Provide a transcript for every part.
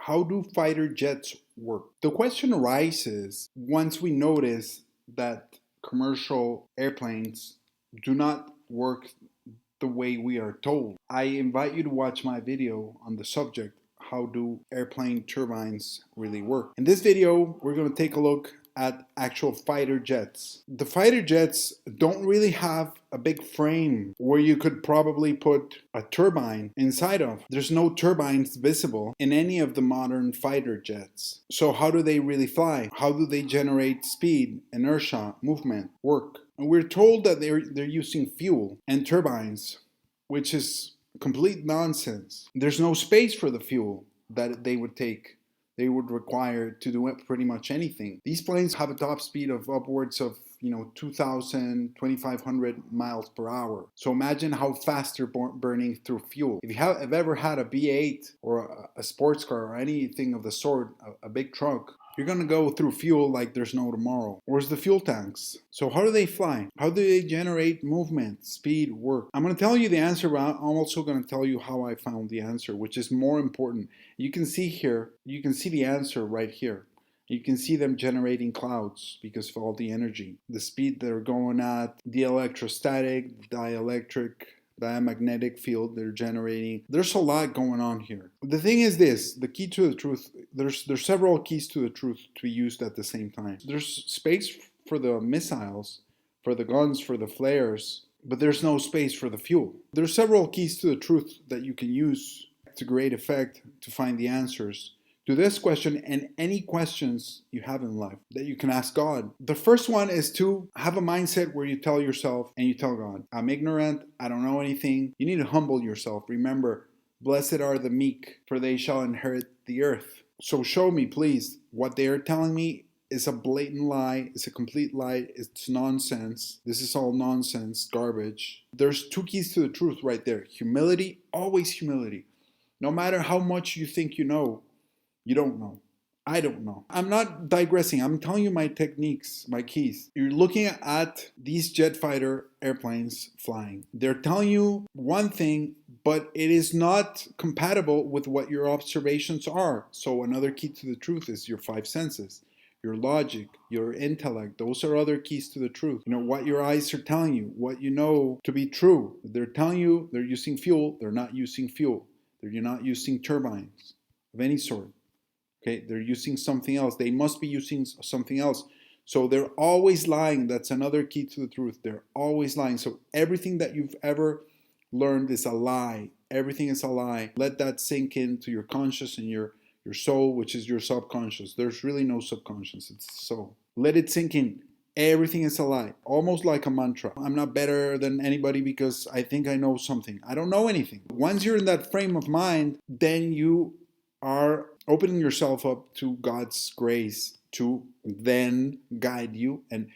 How do fighter jets work? The question arises once we notice that commercial airplanes do not work the way we are told. I invite you to watch my video on the subject, how do airplane turbines really work? In this video, we're going to take a look at actual fighter jets. The fighter jets don't really have a big frame where you could probably put a turbine inside of. There's no turbines visible in any of the modern fighter jets. So how do they really fly? How do they generate speed, inertia, movement, work? And we're told that they're using fuel and turbines, which is complete nonsense. There's no space for the fuel that they would require to do pretty much anything. These planes have a top speed of upwards of 2,000, 2,500 miles per hour. So imagine how fast they're burning through fuel. If you have ever had a V8 or a sports car or anything of the sort, a big truck, you're gonna go through fuel like there's no tomorrow. Where's the fuel tanks? So how do they fly? How do they generate movement, speed, work? I'm gonna tell you the answer, but I'm also gonna tell you how I found the answer, which is more important. You can see here, you can see the answer right here. You can see them generating clouds because of all the energy, the speed they're going at, the electrostatic, dielectric, diamagnetic field they're generating. There's a lot going on here. The thing is this, the key to the truth, there's several keys to the truth to be used at the same time. There's space for the missiles, for the guns, for the flares, but there's no space for the fuel. There's several keys to the truth that you can use to great effect to find the answers to this question and any questions you have in life that you can ask God. The first one is to have a mindset where you tell yourself and you tell God, I'm ignorant, I don't know anything. You need to humble yourself. Remember, blessed are the meek, for they shall inherit the earth. So show me, please, what they are telling me is a blatant lie, it's a complete lie, it's nonsense. This is all nonsense, garbage. There's two keys to the truth right there. Humility, always humility. No matter how much you think you know, you don't know. I don't know. I'm not digressing. I'm telling you my techniques, my keys. You're looking at these jet fighter airplanes flying. They're telling you one thing, but it is not compatible with what your observations are. So another key to the truth is your five senses, your logic, your intellect. Those are other keys to the truth. What your eyes are telling you, what you know to be true. They're telling you they're using fuel. They're not using fuel. They're not using turbines of any sort. Okay, they're using something else. They must be using something else. So they're always lying. That's another key to the truth. They're always lying. So everything that you've ever learned is a lie. Everything is a lie. Let that sink into your conscious and your soul, which is your subconscious. There's really no subconscious. It's soul. Let it sink in. Everything is a lie. Almost like a mantra. I'm not better than anybody because I think I know something. I don't know anything. Once you're in that frame of mind, then you are opening yourself up to God's grace to then guide you and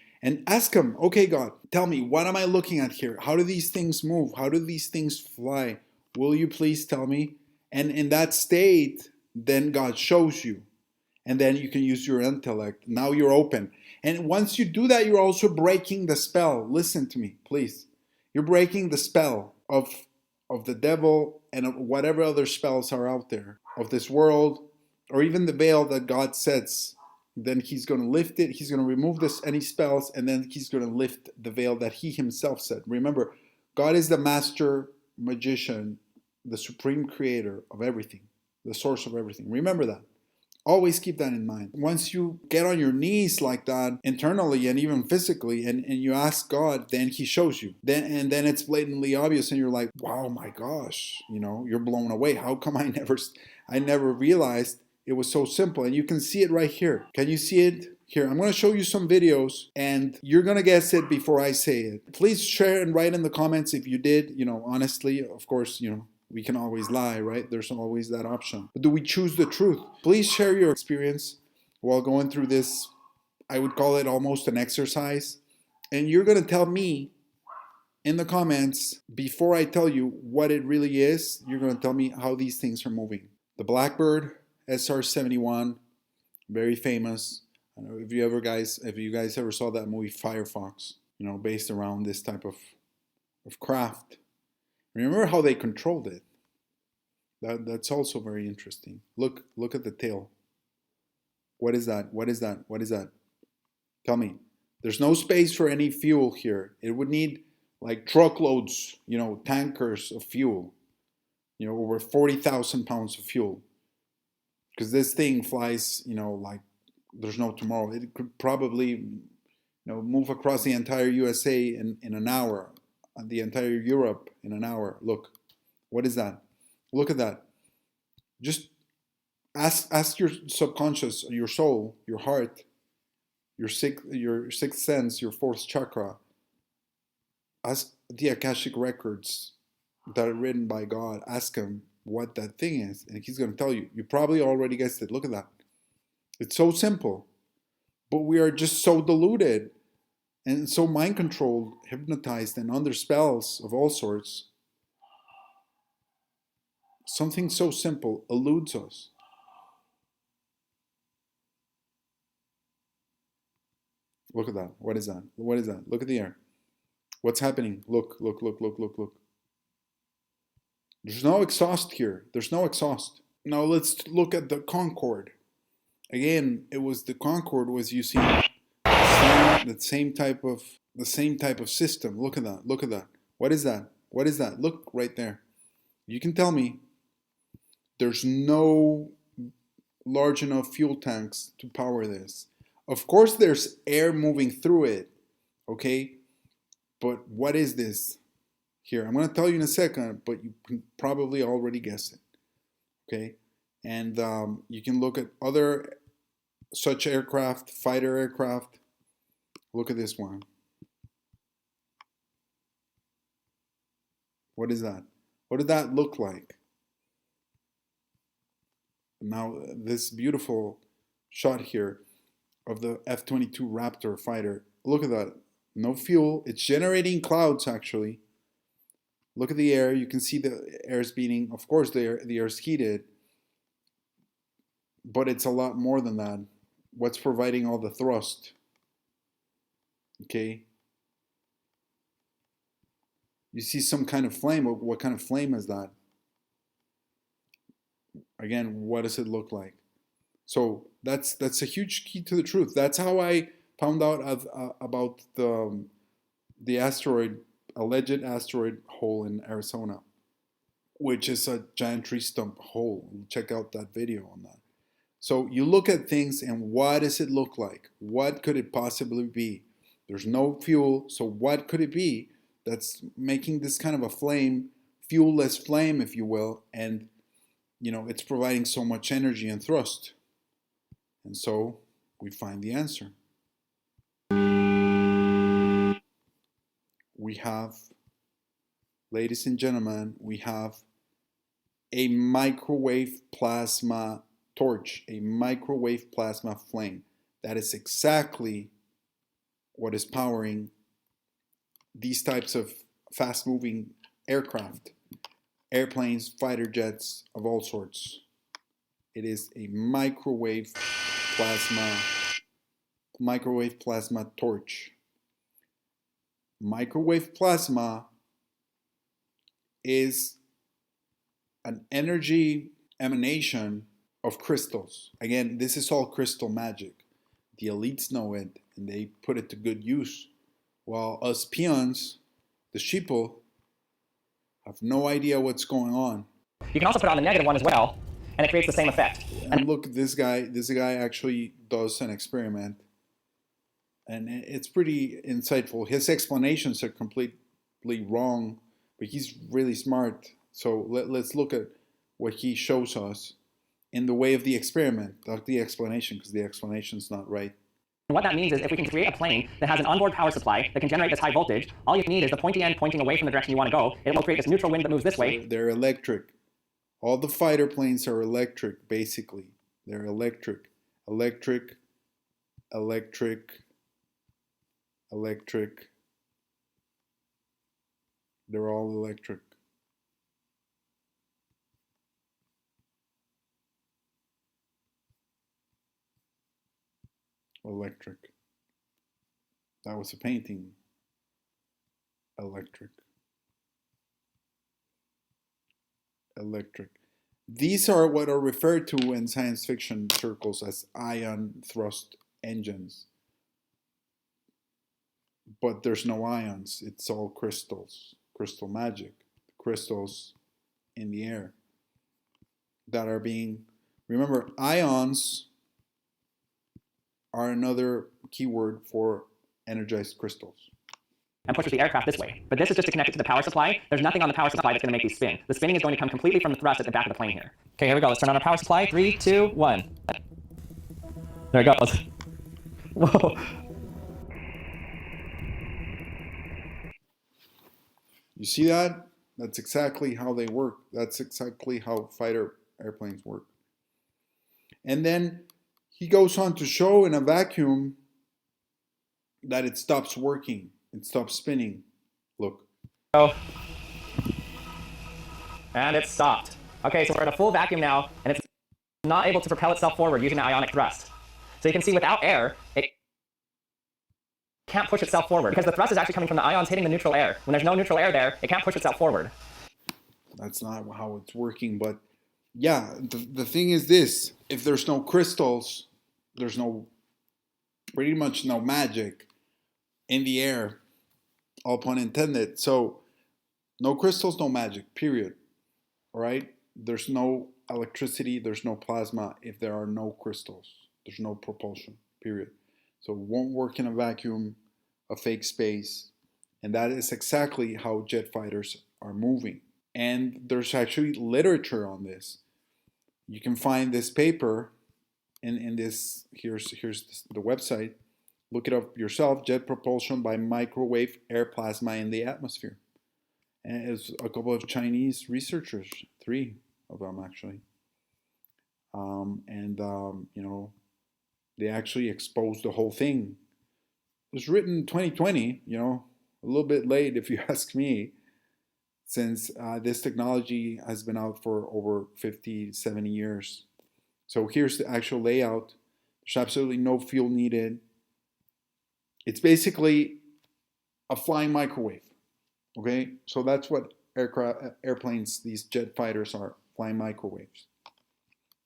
ask Him, okay, God, tell me, what am I looking at here? How do these things move? How do these things fly? Will you please tell me? And in that state, then God shows you. And then you can use your intellect. Now you're open. And once you do that, you're also breaking the spell. Listen to me, please. You're breaking the spell of the devil and of whatever other spells are out there, of this world, or even the veil that God sets. Then He's going to lift it. He's going to remove any spells, and then He's going to lift the veil that He Himself set. Remember, God is the master magician, the supreme creator of everything, the source of everything. Remember that. Always keep that in mind. Once you get on your knees like that, internally and even physically, and you ask God, then He shows you. Then it's blatantly obvious, and you're like, wow, my gosh, you're blown away. How come I never realized it was so simple? And you can see it right here. Can you see it? Here, I'm going to show you some videos, and you're going to guess it before I say it. Please share and write in the comments if you did. Honestly, of course, we can always lie, right? There's always that option. But do we choose the truth? Please share your experience while going through this. I would call it almost an exercise. And you're going to tell me in the comments, before I tell you what it really is, you're going to tell me how these things are moving. The Blackbird SR-71, very famous. I don't know if you guys ever saw that movie Firefox, based around this type of craft. Remember how they controlled it. That's also very interesting. Look at the tail. What is that? What is that? What is that? Tell me. There's no space for any fuel here. It would need like truckloads, tankers of fuel, over 40,000 pounds of fuel. Because this thing flies, like there's no tomorrow. It could probably, move across the entire USA in an hour, the entire Europe in an hour. Look, what is that? Look at that. Just ask your subconscious, your soul, your heart, your sixth sense, your fourth chakra. Ask the Akashic records that are written by God. Ask him what that thing is, and he's going to tell you. You probably already guessed it. Look at that. It's so simple, but we are just so deluded and so mind controlled, hypnotized, and under spells of all sorts. Something so simple eludes us. Look at that. What is that? What is that? Look at the air. What's happening? Look. There's no exhaust here. There's no exhaust. Now let's look at the Concorde. Again, it was the Concorde was using the same type of system. Look at that. Look at that. What is that? What is that? Look right there. You can tell me there's no large enough fuel tanks to power this. Of course there's air moving through it, okay? But what is this here? I'm going to tell you in a second, but you can probably already guess it, okay? And you can look at other such aircraft, fighter aircraft. Look at this one. What is that? What did that look like? Now, this beautiful shot here of the F-22 Raptor fighter. Look at that. No fuel. It's generating clouds, actually. Look at the air. You can see the air is beating. Of course, the air is heated. But it's a lot more than that. What's providing all the thrust? Okay. You see some kind of flame. What kind of flame is that? Again, what does it look like? So that's a huge key to the truth. That's how I found out about the alleged asteroid hole in Arizona, which is a giant tree stump hole. Check out that video on that. So you look at things and what does it look like? What could it possibly be? There's no fuel, so what could it be that's making this kind of a flame, fuel-less flame, if you will, and it's providing so much energy and thrust? And so we find the answer. We have, ladies and gentlemen, we have a microwave plasma torch, a microwave plasma flame. That is exactly what is powering these types of fast-moving aircraft, airplanes, fighter jets of all sorts. It is a microwave plasma torch. Microwave plasma is an energy emanation of crystals. Again, this is all crystal magic. The elites know it and they put it to good use, while us peons, the sheeple, have no idea what's going on. You can also put on the negative one as well, and it creates the same effect. And look, this guy actually does an experiment, and it's pretty insightful. His explanations are completely wrong, but he's really smart. So let's look at what he shows us in the way of the experiment, not the explanation, because the explanation's not right. And what that means is if we can create a plane that has an onboard power supply that can generate this high voltage, all you need is the pointy end pointing away from the direction you want to go. It will create this neutral wind that moves this way. They're electric. All the fighter planes are electric, basically. They're electric. Electric. They're all electric. Electric. That was a painting. Electric. These are what are referred to in science fiction circles as ion thrust engines. But there's no ions, it's all crystals, crystal magic, crystals in the air that are being, remember, ions are another keyword for energized crystals. And pushes the aircraft this way. But this is just to connect it to the power supply. There's nothing on the power supply that's going to make these spin. The spinning is going to come completely from the thrust at the back of the plane here. Okay, here we go. Let's turn on our power supply. 3, 2, 1. There it goes. Whoa. You see that? That's exactly how they work. That's exactly how fighter airplanes work. And then he goes on to show in a vacuum that it stops working. It stops spinning. Look. Oh. And it stopped. Okay, so we're in a full vacuum now, and it's not able to propel itself forward using the ionic thrust. So you can see without air, it can't push itself forward because the thrust is actually coming from the ions hitting the neutral air. When there's no neutral air there, it can't push itself forward. That's not how it's working, but yeah, the thing is this. If there's no crystals, there's pretty much no magic in the air, all pun intended. So no crystals, no magic, period. All right? There's no electricity, there's no plasma if there are no crystals. There's no propulsion, period. So it won't work in a vacuum, a fake space. And that is exactly how jet fighters are moving. And there's actually literature on this. You can find this paper in this, here's the website. Look it up yourself, Jet Propulsion by Microwave Air Plasma in the Atmosphere. And it's a couple of Chinese researchers, 3 of them actually. You know, they actually exposed the whole thing. It was written in 2020, you know, a little bit late if you ask me, since this technology has been out for over 50, 70 years. So here's the actual layout. There's absolutely no fuel needed. It's basically a flying microwave. Okay, so that's what airplanes, these jet fighters are, flying microwaves.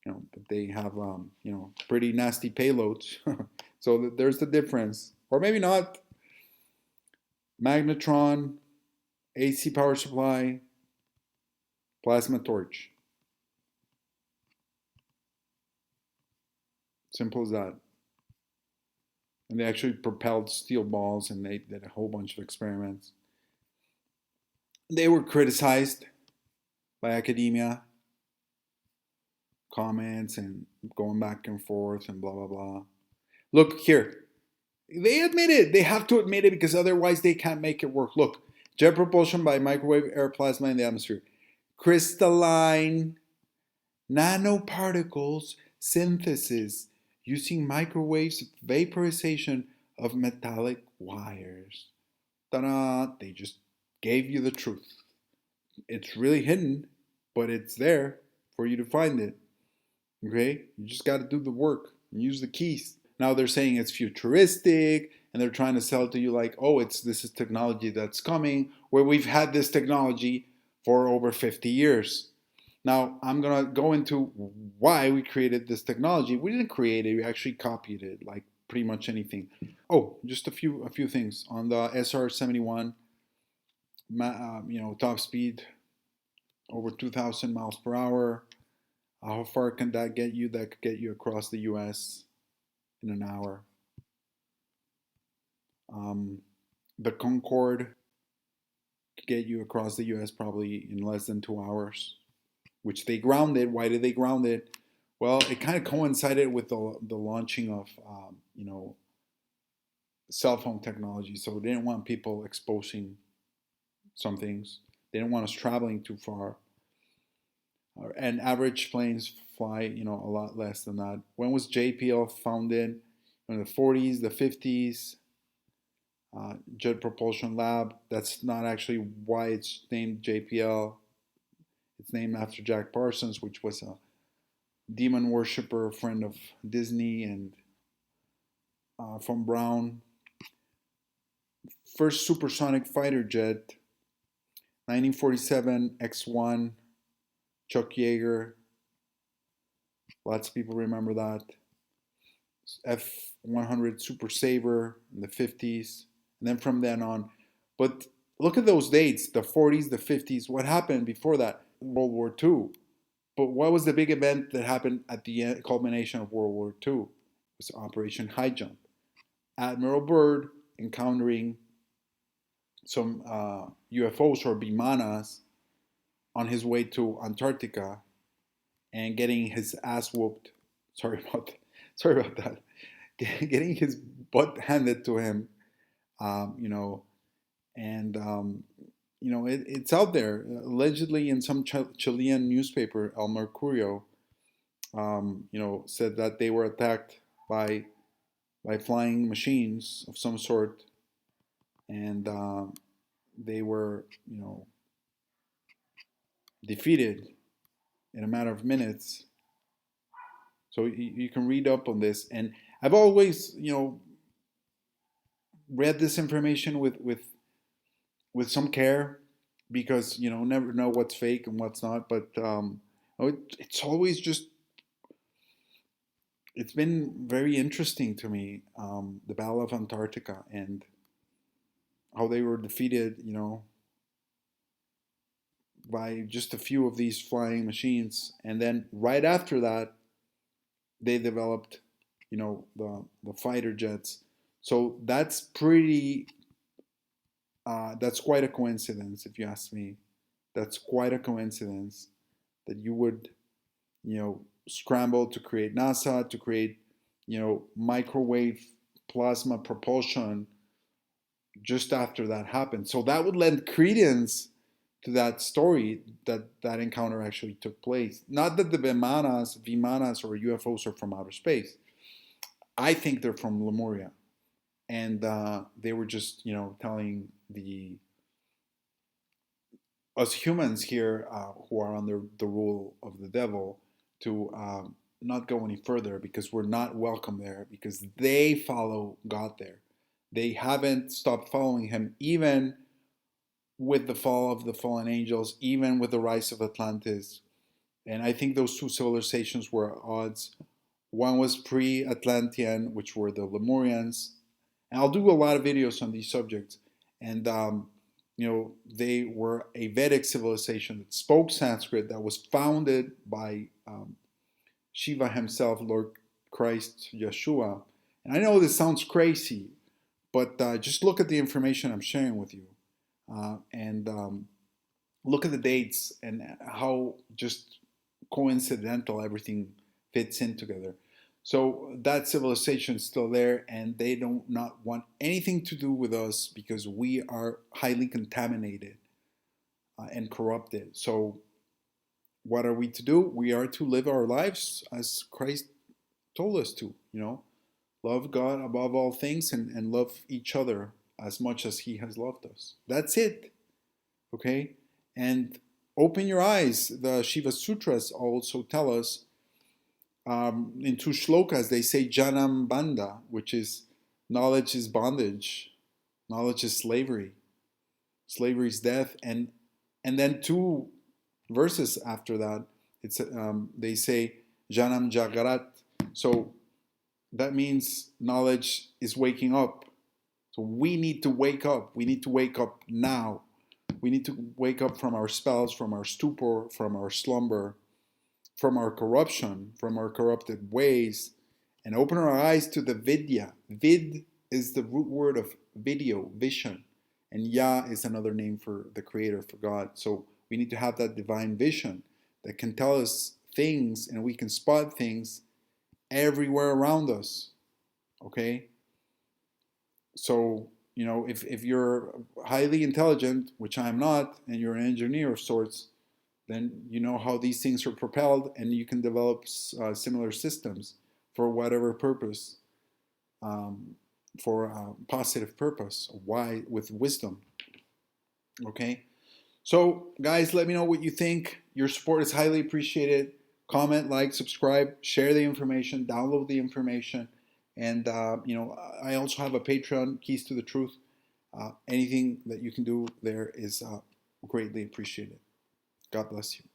You know, but they have you know, pretty nasty payloads. So there's the difference, or maybe not. Magnetron, AC power supply, plasma torch. Simple as that. And they actually propelled steel balls, and they did a whole bunch of experiments. They were criticized by academia, comments and going back and forth and blah, blah, blah. Look here. They admit it. They have to admit it because otherwise they can't make it work. Look, jet propulsion by microwave air plasma in the atmosphere. Crystalline nanoparticles synthesis using microwaves vaporization of metallic wires. Ta-da! They just gave you the truth. It's really hidden, but it's there for you to find it. Okay? You just got to do the work and use the keys. Now they're saying it's futuristic, and they're trying to sell it to you like, oh, this is technology that's coming, where we've had this technology for over 50 years. Now, I'm going to go into why we created this technology. We didn't create it, we actually copied it, like pretty much anything. Oh, just a few things. On the SR-71, you know, top speed over 2,000 miles per hour. How far can that get you? That could get you across the US in an hour. The Concorde could get you across the US probably in less than 2 hours, which they grounded. Why did they ground it? Well, it kind of coincided with the launching of, you know, cell phone technology. So they didn't want people exposing some things. They didn't want us traveling too far. And average planes fly, you know, a lot less than that. When was JPL founded? In the 40s, the 50s. Jet Propulsion Lab. That's not actually why it's named JPL. It's named after Jack Parsons, which was a demon worshiper, friend of Disney and von Braun. First supersonic fighter jet, 1947 X-1, Chuck Yeager, Lots of people remember that. F-100 Super Sabre in the 50s, and then from then on. But look at those dates, the 40s, the 50s. What happened before that? World War II. But what was the big event that happened at the culmination of World War II? It was Operation High Jump. Admiral Byrd encountering some UFOs or Bimanas on his way to Antarctica and getting his ass whooped. Sorry about that. Getting his butt handed to him, it's out there. Allegedly, in some Chilean newspaper, El Mercurio, said that they were attacked by flying machines of some sort, and they were, defeated in a matter of minutes. So you can read up on this, and I've always, read this information with some care, because never know what's fake and what's not. But it's always just, it's been very interesting to me, the Battle of Antarctica and how they were defeated, by just a few of these flying machines, and then right after that, they developed, the fighter jets. So that's pretty. That's quite a coincidence, if you ask me. That's quite a coincidence that you would, scramble to create NASA, to create, microwave plasma propulsion just after that happened. So that would lend credence to that story that encounter actually took place. Not that the Vimanas or UFOs are from outer space. I think they're from Lemuria. And they were just, telling us humans here, who are under the rule of the devil, to not go any further, because we're not welcome there, because they follow God there. They haven't stopped following him, even with the fall of the fallen angels, even with the rise of Atlantis. And I think those two civilizations were at odds. One was pre-Atlantean, which were the Lemurians. And I'll do a lot of videos on these subjects. And, they were a Vedic civilization that spoke Sanskrit, that was founded by Shiva himself, Lord Christ, Yeshua. And I know this sounds crazy, but just look at the information I'm sharing with you. And look at the dates and how just coincidental everything fits in together. So that civilization is still there, and they don't not want anything to do with us, because we are highly contaminated and corrupted. So what are we to do? We are to live our lives as Christ told us to, love God above all things, and love each other as much as he has loved us. That's it. Okay? And open your eyes. The Shiva Sutras also tell us, in two shlokas, they say Janam Bandha, which is knowledge is bondage, knowledge is slavery, slavery is death, and then two verses after that, it's they say Janam Jagarat. So that means knowledge is waking up. So we need to wake up. We need to wake up now. We need to wake up from our spells, from our stupor, from our slumber, from our corruption, from our corrupted ways, and open our eyes to the Vidya. Vid is the root word of video, vision, and Ya is another name for the Creator, for God. So we need to have that divine vision that can tell us things, and we can spot things everywhere around us. Okay? So, if you're highly intelligent, which I'm not, and you're an engineer of sorts, then you know how these things are propelled, and you can develop similar systems for whatever purpose, for a positive purpose. Why? With wisdom. Okay? So, guys, let me know what you think. Your support is highly appreciated. Comment, like, subscribe, share the information, download the information. And, I also have a Patreon, Keys to the Truth. Anything that you can do there is greatly appreciated. God bless you.